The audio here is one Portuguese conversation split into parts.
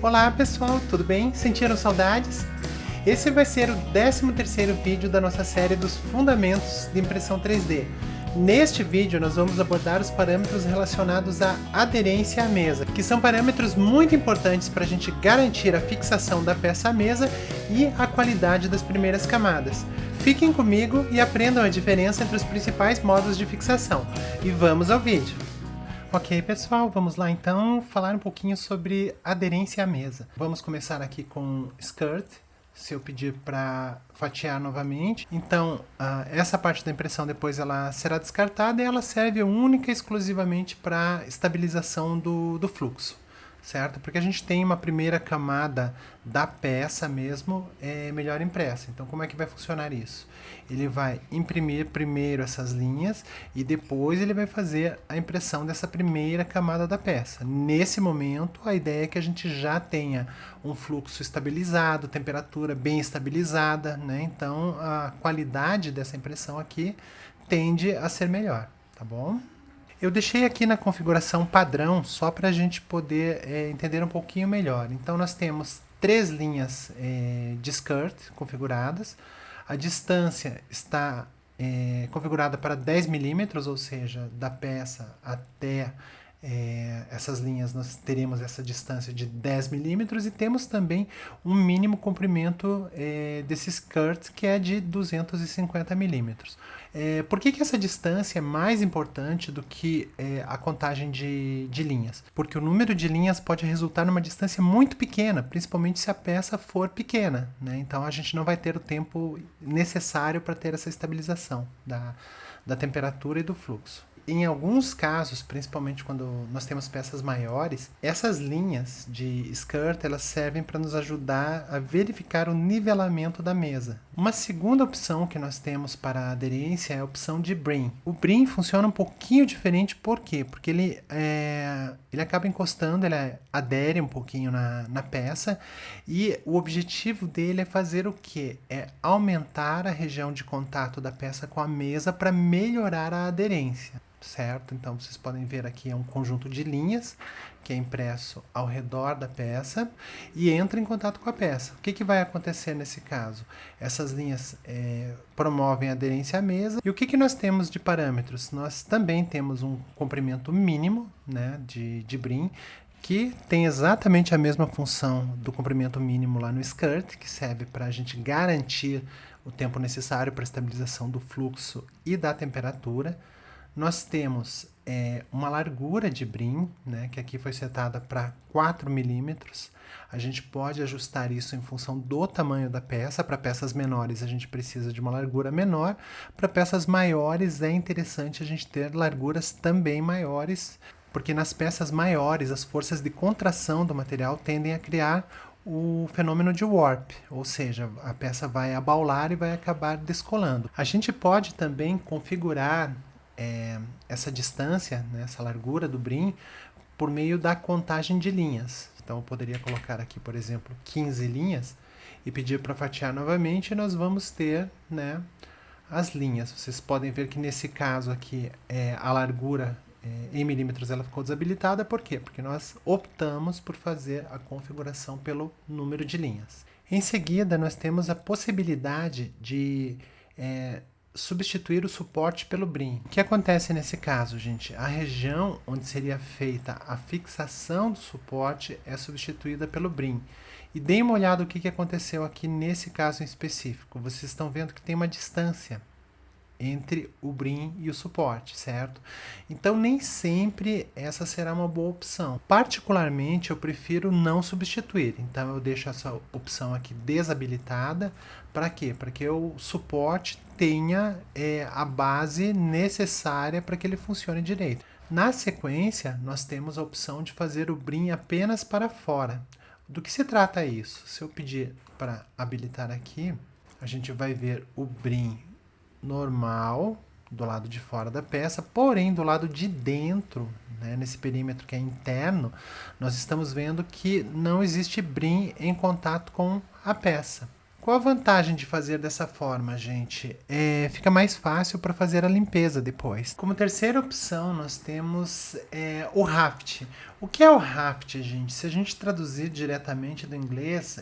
Olá pessoal, tudo bem? Sentiram saudades? Esse vai ser o 13º vídeo da nossa série dos Fundamentos de Impressão 3D. Neste vídeo nós vamos abordar os parâmetros relacionados à aderência à mesa, que são parâmetros muito importantes para a gente garantir a fixação da peça à mesa e a qualidade das primeiras camadas. Fiquem comigo e aprendam a diferença entre os principais modos de fixação. E vamos ao vídeo! Ok, pessoal, vamos lá então falar um pouquinho sobre aderência à mesa. Vamos começar aqui com skirt. Se eu pedir para fatiar novamente, então essa parte da impressão depois ela será descartada e ela serve única e exclusivamente para estabilização do fluxo, certo? Porque a gente tem uma primeira camada da peça mesmo melhor impressa. Então como é que vai funcionar isso? Ele vai imprimir primeiro essas linhas e depois ele vai fazer a impressão dessa primeira camada da peça. Nesse momento, a ideia é que a gente já tenha um fluxo estabilizado, temperatura bem estabilizada, né? Então a qualidade dessa impressão aqui tende a ser melhor, tá bom? Eu deixei aqui na configuração padrão só para a gente poder entender um pouquinho melhor. Então nós temos 3 linhas de skirt configuradas. A distância está configurada para 10 milímetros, ou seja, da peça até essas linhas nós teremos essa distância de 10 milímetros e temos também um mínimo comprimento desse skirt que é de 250 milímetros. Por que essa distância é mais importante do que a contagem de linhas? Porque o número de linhas pode resultar numa distância muito pequena, principalmente se a peça for pequena, né? Então a gente não vai ter o tempo necessário para ter essa estabilização da temperatura e do fluxo. Em alguns casos, principalmente quando nós temos peças maiores, essas linhas de skirt elas servem para nos ajudar a verificar o nivelamento da mesa. Uma segunda opção que nós temos para a aderência é a opção de brim. O brim funciona um pouquinho diferente, por quê? Porque ele acaba encostando, ele adere um pouquinho na peça e o objetivo dele é fazer o quê? É aumentar a região de contato da peça com a mesa para melhorar a aderência. Certo? Então vocês podem ver aqui é um conjunto de linhas que é impresso ao redor da peça e entra em contato com a peça. O que vai acontecer nesse caso? Essas linhas promovem a aderência à mesa. E o que nós temos de parâmetros? Nós também temos um comprimento mínimo, né, de brim, que tem exatamente a mesma função do comprimento mínimo lá no skirt, que serve para a gente garantir o tempo necessário para a estabilização do fluxo e da temperatura. Nós temos uma largura de brim, né, que aqui foi setada para 4 milímetros. A gente pode ajustar isso em função do tamanho da peça. Para peças menores a gente precisa de uma largura menor. Para peças maiores é interessante a gente ter larguras também maiores, porque nas peças maiores as forças de contração do material tendem a criar o fenômeno de warp, ou seja, a peça vai abaular e vai acabar descolando. A gente pode também configurar essa distância, né, essa largura do brim, por meio da contagem de linhas. Então eu poderia colocar aqui, por exemplo, 15 linhas e pedir para fatiar novamente e nós vamos ter, né, as linhas. Vocês podem ver que nesse caso aqui a largura em milímetros ela ficou desabilitada. Por quê? Porque nós optamos por fazer a configuração pelo número de linhas. Em seguida, nós temos a possibilidade de substituir o suporte pelo brim. O que acontece nesse caso, gente? A região onde seria feita a fixação do suporte é substituída pelo brim. E deem uma olhada o que aconteceu aqui nesse caso em específico. Vocês estão vendo que tem uma distância entre o brim e o suporte, certo? Então nem sempre essa será uma boa opção. Particularmente eu prefiro não substituir, então eu deixo essa opção aqui desabilitada. Para quê? Para que o suporte tenha a base necessária para que ele funcione direito. Na sequência nós temos a opção de fazer o brim apenas para fora. Do que se trata isso? Se eu pedir para habilitar aqui, a gente vai ver o brim normal do lado de fora da peça, porém do lado de dentro, né, nesse perímetro que é interno, nós estamos vendo que não existe brim em contato com a peça. Qual a vantagem de fazer dessa forma, gente? Fica mais fácil para fazer a limpeza depois. Como terceira opção, nós temos o raft. O que é o raft, gente? Se a gente traduzir diretamente do inglês,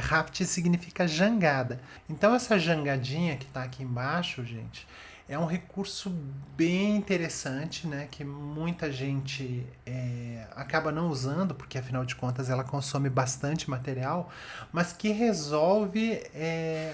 raft significa jangada. Então, essa jangadinha que está aqui embaixo, gente, é um recurso bem interessante, né, que muita gente acaba não usando, porque afinal de contas ela consome bastante material, mas que resolve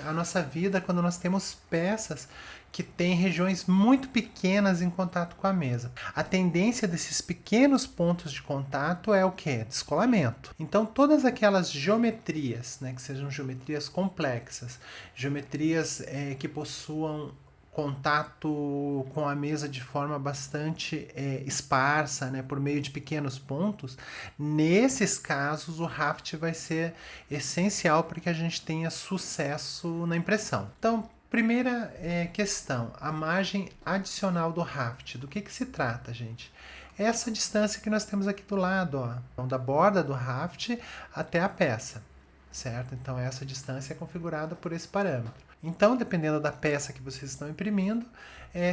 a nossa vida quando nós temos peças que têm regiões muito pequenas em contato com a mesa. A tendência desses pequenos pontos de contato é o quê? Descolamento. Então todas aquelas geometrias, né, que sejam geometrias complexas, geometrias que possuam contato com a mesa de forma bastante esparsa, né, por meio de pequenos pontos, nesses casos o raft vai ser essencial para que a gente tenha sucesso na impressão. Então, primeira questão, a margem adicional do raft. Do que se trata, gente? Essa distância que nós temos aqui do lado, ó, então, da borda do raft até a peça, certo? Então essa distância é configurada por esse parâmetro. Então, dependendo da peça que vocês estão imprimindo,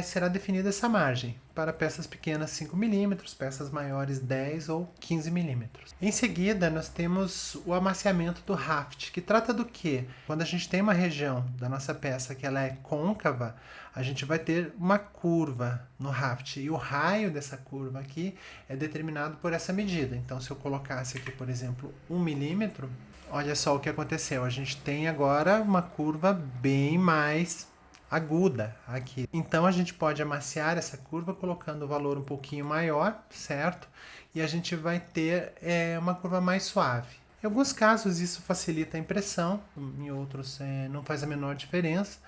será definida essa margem. Para peças pequenas 5 mm, peças maiores 10 ou 15 mm. Em seguida, nós temos o amaciamento do raft, que trata do quê? Quando a gente tem uma região da nossa peça que ela é côncava, a gente vai ter uma curva no raft. E o raio dessa curva aqui é determinado por essa medida. Então, se eu colocasse aqui, por exemplo, 1 milímetro, olha só o que aconteceu. A gente tem agora uma curva bem mais aguda aqui. Então a gente pode amaciar essa curva colocando o valor um pouquinho maior, certo? E a gente vai ter uma curva mais suave. Em alguns casos isso facilita a impressão, em outros não faz a menor diferença.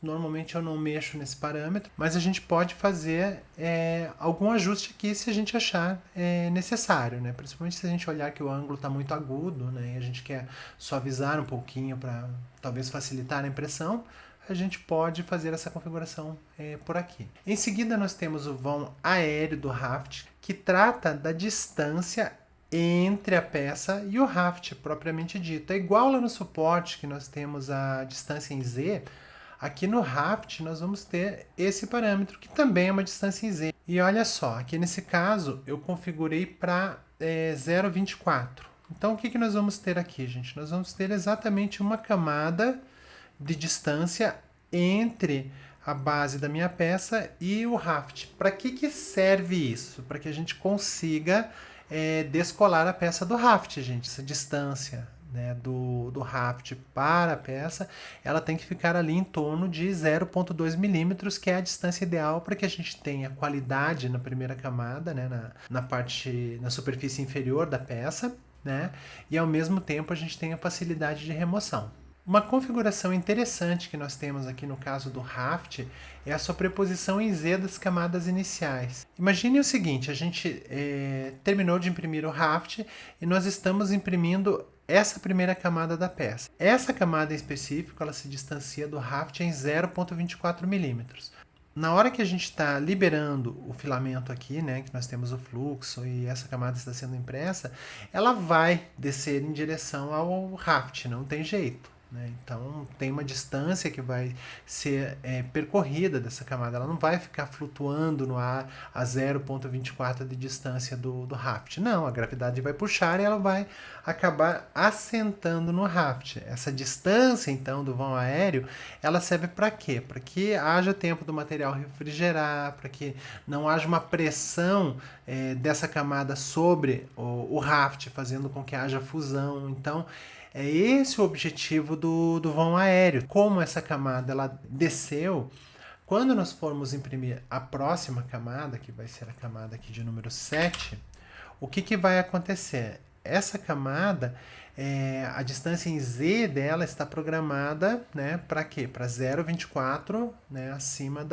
Normalmente eu não mexo nesse parâmetro, mas a gente pode fazer algum ajuste aqui se a gente achar necessário, né? Principalmente se a gente olhar que o ângulo está muito agudo, né? E a gente quer suavizar um pouquinho para talvez facilitar a impressão, a gente pode fazer essa configuração por aqui. Em seguida nós temos o vão aéreo do raft, que trata da distância entre a peça e o raft propriamente dito. É igual lá no suporte que nós temos a distância em Z. Aqui no raft nós vamos ter esse parâmetro, que também é uma distância em Z. E olha só, aqui nesse caso eu configurei para 0,24. Então o que nós vamos ter aqui, gente? Nós vamos ter exatamente uma camada de distância entre a base da minha peça e o raft. Para que serve isso? Para que a gente consiga descolar a peça do raft, gente. Essa distância, né, do raft para a peça, ela tem que ficar ali em torno de 0,2 milímetros, que é a distância ideal para que a gente tenha qualidade na primeira camada, né, na superfície inferior da peça, né, e ao mesmo tempo a gente tenha facilidade de remoção. Uma configuração interessante que nós temos aqui no caso do raft é a sobreposição em Z das camadas iniciais. Imagine o seguinte, a gente terminou de imprimir o raft e nós estamos imprimindo essa primeira camada da peça. Essa camada em específico, ela se distancia do raft em 0,24 milímetros. Na hora que a gente está liberando o filamento aqui, né, que nós temos o fluxo e essa camada está sendo impressa, ela vai descer em direção ao raft, não tem jeito. Então tem uma distância que vai ser percorrida dessa camada, ela não vai ficar flutuando no ar a 0,24 de distância do raft. Não, a gravidade vai puxar e ela vai acabar assentando no raft. Essa distância então do vão aéreo, ela serve para quê? Para que haja tempo do material refrigerar, para que não haja uma pressão dessa camada sobre o raft, fazendo com que haja fusão. Então é esse o objetivo do vão aéreo. Como essa camada ela desceu, quando nós formos imprimir a próxima camada, que vai ser a camada aqui de número 7, o que vai acontecer? Essa camada, a distância em Z dela está programada, né, para quê? Para 0,24, né, acima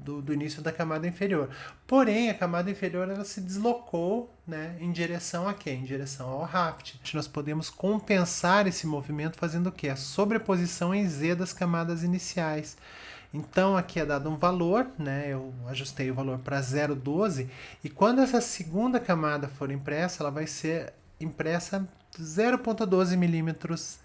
do início da camada inferior. Porém, a camada inferior ela se deslocou, né, em direção a quê? Em direção ao raft. Nós podemos compensar esse movimento fazendo o quê? A sobreposição em Z das camadas iniciais. Então aqui é dado um valor, né? Eu ajustei o valor para 0,12 e quando essa segunda camada for impressa, ela vai ser impressa 0,12 milímetros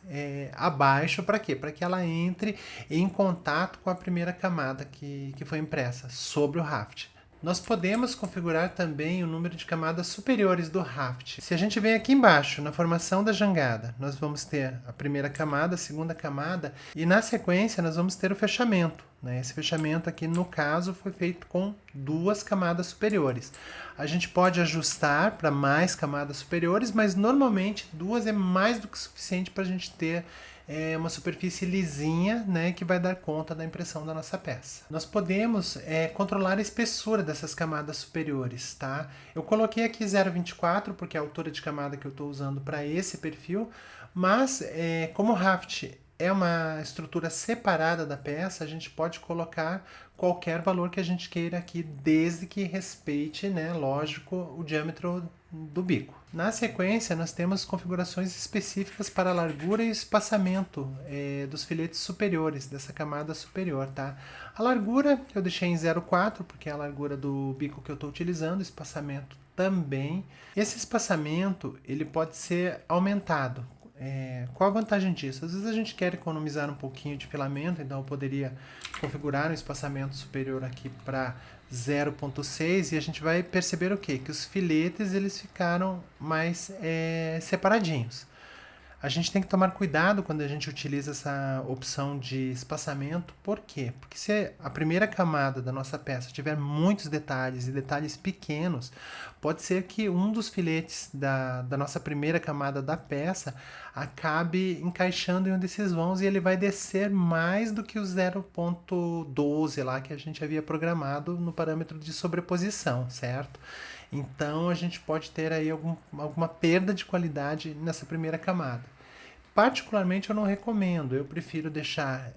abaixo. Para quê? Para que ela entre em contato com a primeira camada que foi impressa sobre o raft. Nós podemos configurar também o número de camadas superiores do raft. Se a gente vem aqui embaixo, na formação da jangada, nós vamos ter a primeira camada, a segunda camada, e na sequência nós vamos ter o fechamento. Esse fechamento aqui, no caso, foi feito com 2 camadas superiores. A gente pode ajustar para mais camadas superiores, mas normalmente 2 é mais do que suficiente para a gente ter uma superfície lisinha, né, que vai dar conta da impressão da nossa peça. Nós podemos controlar a espessura dessas camadas superiores, tá? Eu coloquei aqui 0,24 porque é a altura de camada que eu estou usando para esse perfil, mas como o raft é uma estrutura separada da peça, a gente pode colocar qualquer valor que a gente queira aqui, desde que respeite, né, lógico, o diâmetro do bico. Na sequência, nós temos configurações específicas para a largura e espaçamento dos filetes superiores, dessa camada superior, tá? A largura eu deixei em 0,4, porque é a largura do bico que eu estou utilizando, o espaçamento também. Esse espaçamento, ele pode ser aumentado. Qual a vantagem disso? Às vezes a gente quer economizar um pouquinho de filamento, então eu poderia configurar um espaçamento superior aqui para 0,6 e a gente vai perceber o quê? Que os filetes eles ficaram mais separadinhos. A gente tem que tomar cuidado quando a gente utiliza essa opção de espaçamento. Por quê? Porque se a primeira camada da nossa peça tiver muitos detalhes e detalhes pequenos, pode ser que um dos filetes da nossa primeira camada da peça acabe encaixando em um desses vãos e ele vai descer mais do que o 0,12 lá que a gente havia programado no parâmetro de sobreposição, certo? Então a gente pode ter aí alguma perda de qualidade nessa primeira camada. Particularmente eu não recomendo, eu prefiro deixar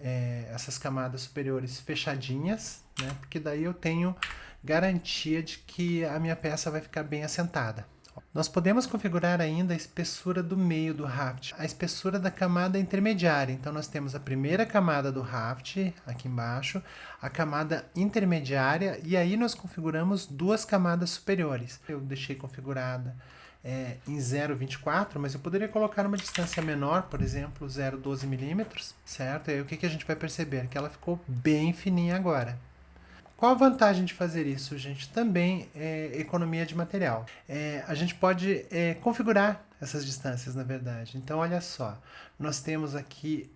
essas camadas superiores fechadinhas, né, porque daí eu tenho garantia de que a minha peça vai ficar bem assentada. Nós podemos configurar ainda a espessura do meio do raft, a espessura da camada intermediária. Então nós temos a primeira camada do raft, aqui embaixo, a camada intermediária, e aí nós configuramos 2 camadas superiores. Eu deixei configurada em 0,24, mas eu poderia colocar uma distância menor, por exemplo, 0,12 milímetros, certo? E aí o que a gente vai perceber? Que ela ficou bem fininha agora. Qual a vantagem de fazer isso, gente? Também economia de material. A gente pode configurar essas distâncias, na verdade. Então, olha só, nós temos aqui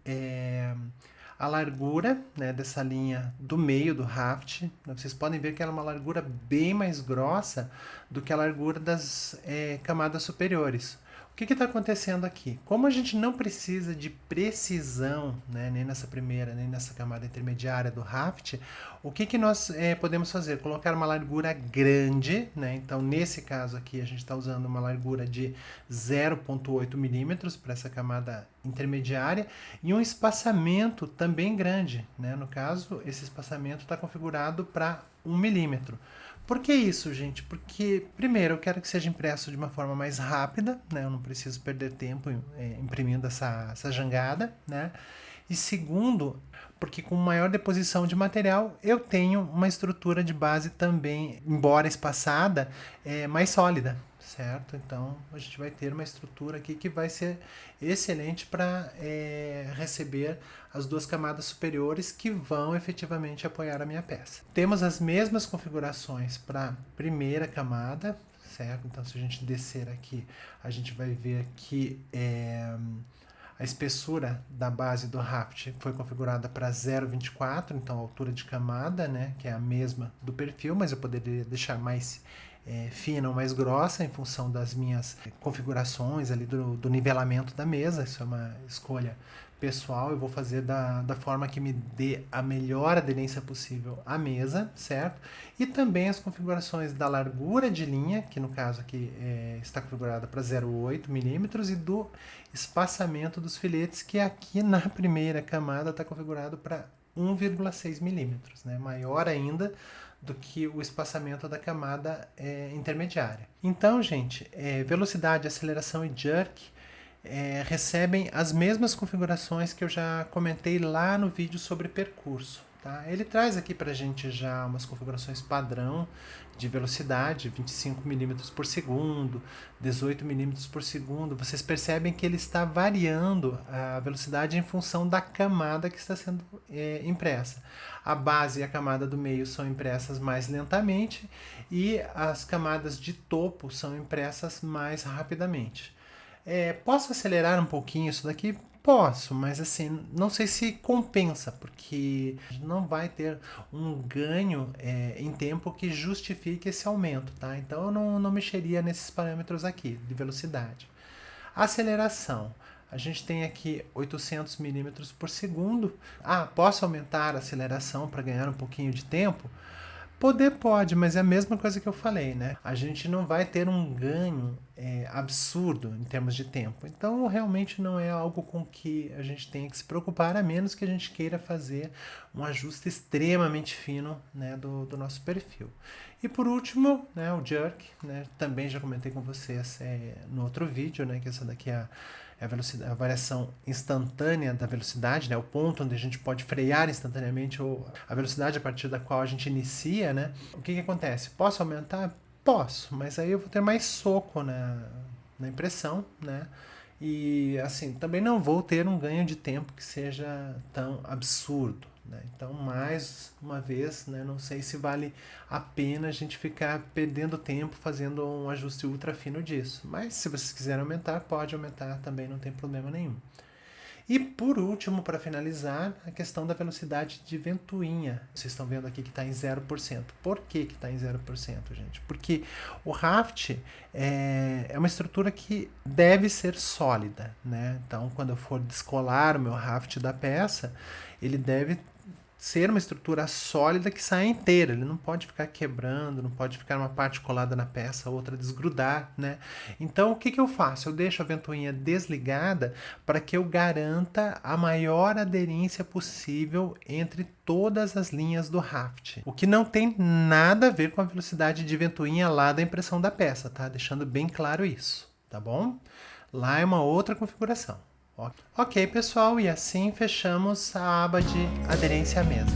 a largura, né, dessa linha do meio do raft. Vocês podem ver que ela é uma largura bem mais grossa do que a largura das camadas superiores. O que está acontecendo aqui? Como a gente não precisa de precisão, né, nem nessa primeira, nem nessa camada intermediária do raft, o que nós podemos fazer? Colocar uma largura grande, né? Então, nesse caso aqui, a gente está usando uma largura de 0,8 milímetros para essa camada intermediária e um espaçamento também grande, né? No caso, esse espaçamento está configurado para 1 milímetro. Por que isso, gente? Porque, primeiro, eu quero que seja impresso de uma forma mais rápida, né? Eu não preciso perder tempo imprimindo essa jangada, né? E segundo, porque com maior deposição de material, eu tenho uma estrutura de base também, embora espaçada, mais sólida, certo? Então, a gente vai ter uma estrutura aqui que vai ser excelente para receber as 2 camadas superiores que vão efetivamente apoiar a minha peça. Temos as mesmas configurações para a primeira camada, certo? Então, se a gente descer aqui, a gente vai ver que a espessura da base do raft foi configurada para 0,24, então a altura de camada, né, que é a mesma do perfil, mas eu poderia deixar mais fina ou mais grossa em função das minhas configurações ali do nivelamento da mesa. Isso é uma escolha pessoal, eu vou fazer da forma que me dê a melhor aderência possível à mesa, certo? E também as configurações da largura de linha, que no caso aqui está configurada para 0,8 milímetros, e do espaçamento dos filetes, que aqui na primeira camada está configurado para 1,6 milímetros, né? Maior ainda do que o espaçamento da camada intermediária. Então, gente, velocidade, aceleração e jerk recebem as mesmas configurações que eu já comentei lá no vídeo sobre percurso, Tá? Ele traz aqui para a gente já umas configurações padrão de velocidade, 25 milímetros por segundo, 18 milímetros por segundo. Vocês percebem que ele está variando a velocidade em função da camada que está sendo impressa. A base e a camada do meio são impressas mais lentamente e as camadas de topo são impressas mais rapidamente. Posso acelerar um pouquinho isso daqui? Posso, mas assim, não sei se compensa, porque não vai ter um ganho em tempo que justifique esse aumento, tá? Então eu não mexeria nesses parâmetros aqui de velocidade. Aceleração. A gente tem aqui 800 milímetros por segundo. Posso aumentar a aceleração para ganhar um pouquinho de tempo? Poder pode, mas é a mesma coisa que eu falei, né? A gente não vai ter um ganho absurdo em termos de tempo. Então, realmente não é algo com que a gente tenha que se preocupar, a menos que a gente queira fazer um ajuste extremamente fino, né, do nosso perfil. E por último, né, o jerk, né? Também já comentei com vocês no outro vídeo, né, que essa daqui é a variação instantânea da velocidade, né? O ponto onde a gente pode frear instantaneamente, ou a velocidade a partir da qual a gente inicia, né? O que acontece? Posso aumentar? Posso, mas aí eu vou ter mais soco na impressão, né? E assim, também não vou ter um ganho de tempo que seja tão absurdo, né? Então, mais uma vez, né, não sei se vale a pena a gente ficar perdendo tempo fazendo um ajuste ultra fino disso. Mas se vocês quiserem aumentar, pode aumentar também, não tem problema nenhum. E por último, para finalizar, a questão da velocidade de ventoinha. Vocês estão vendo aqui que está em 0%. Por que está em 0%, gente? Porque o raft é uma estrutura que deve ser sólida, né? Então, quando eu for descolar o meu raft da peça, ele deve ser uma estrutura sólida que saia inteira. Ele não pode ficar quebrando, não pode ficar uma parte colada na peça, outra desgrudar, né? Então, o que eu faço? Eu deixo a ventoinha desligada para que eu garanta a maior aderência possível entre todas as linhas do raft. O que não tem nada a ver com a velocidade de ventoinha lá da impressão da peça, tá? Deixando bem claro isso, tá bom? Lá é uma outra configuração. Ok, pessoal, e assim fechamos a aba de aderência à mesa.